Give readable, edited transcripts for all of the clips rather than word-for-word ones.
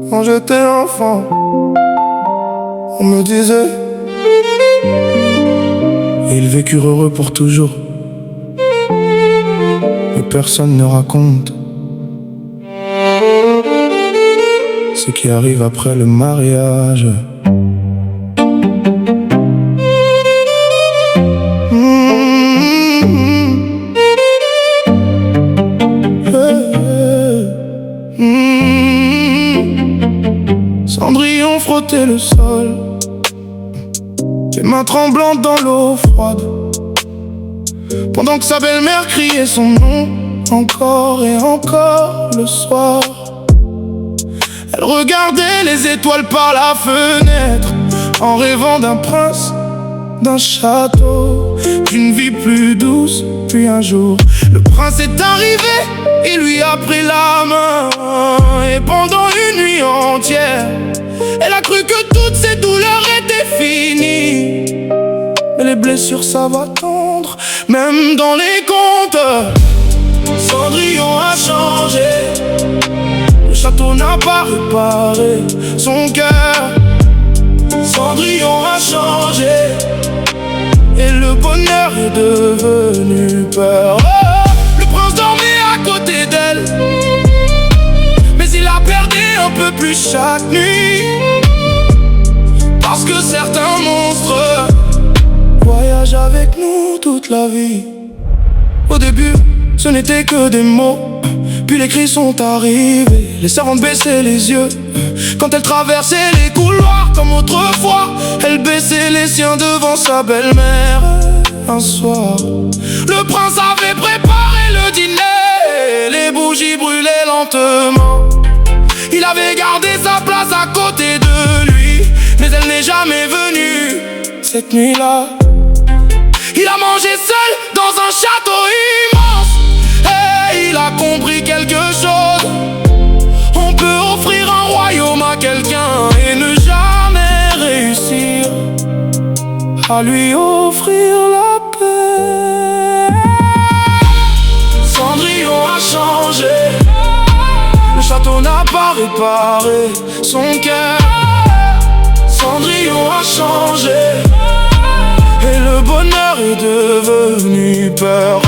Quand j'étais enfant, on me disait ils vécurent heureux pour toujours. Mais personne ne raconte ce qui arrive après le mariage. Cendrillon frottait le sol, les mains tremblantes dans l'eau froide, pendant que sa belle-mère criait son nom encore et encore le soir. Elle regardait les étoiles par la fenêtre, en rêvant d'un prince, d'un château, d'une vie plus douce. Puis un jour, le prince est arrivé, il lui a pris la main, et pendant une nuit entière, elle a cru que toutes ses douleurs étaient finies. Mais les blessures savent attendre, même dans les contes. Cendrillon a changé, le château n'a pas réparé son cœur. Cendrillon a changé, et le bonheur est devenu peur. Oh, le prince dormait à côté d'elle, mais il la perdait un peu plus chaque nuit, parce que certains monstres voyagent avec nous toute la vie. Au début, ce n'était que des mots, puis les cris sont arrivés. Les servantes baissaient les yeux quand elle traversait les couloirs. Comme autrefois, elle baissait les siens devant sa belle-mère. Un soir, le prince avait préparé le dîner, les bougies brûlaient lentement. Il avait gardé sa place à côté de lui, mais elle n'est jamais venue. Cette nuit-là, il a mangé seul dans un château immense, et il a compris quelque chose. On peut offrir un royaume à quelqu'un et ne jamais réussir à lui offrir la paix. Cendrillon a changé, le château n'a pas réparé son cœur. Cendrillon a changé, et le bonheur est devenu peur.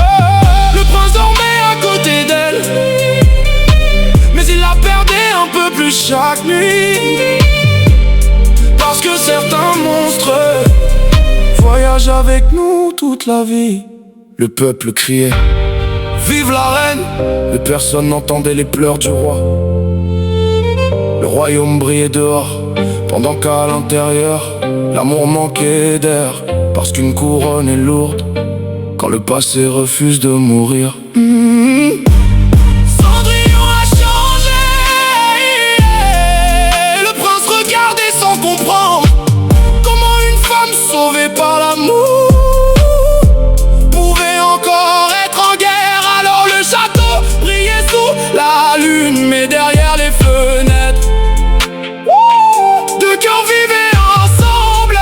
Le prince dormait à côté d'elle, mais il la perdait un peu plus chaque nuit, parce que certains monstres voyagent avec nous toute la vie. Le peuple criait vive la reine, mais personne n'entendait les pleurs du roi. Le royaume brillait dehors, pendant qu'à l'intérieur, l'amour manquait d'air, parce qu'une couronne est lourde quand le passé refuse de mourir. Cendrillon a changé, le prince regardait sans comprendre comment une femme sauvée par l'amour pouvait encore être en guerre. Alors le château brillait sous la lune, mais derrière les fenêtres, deux cœurs vivaient ensemble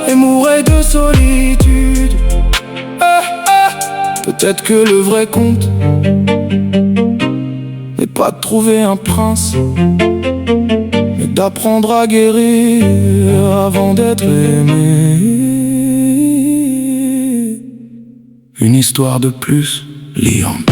Et mouraient de solitude. Peut-être que le vrai conte n'est pas de trouver un prince, mais d'apprendre à guérir avant d'être aimé. Une histoire de plus liante.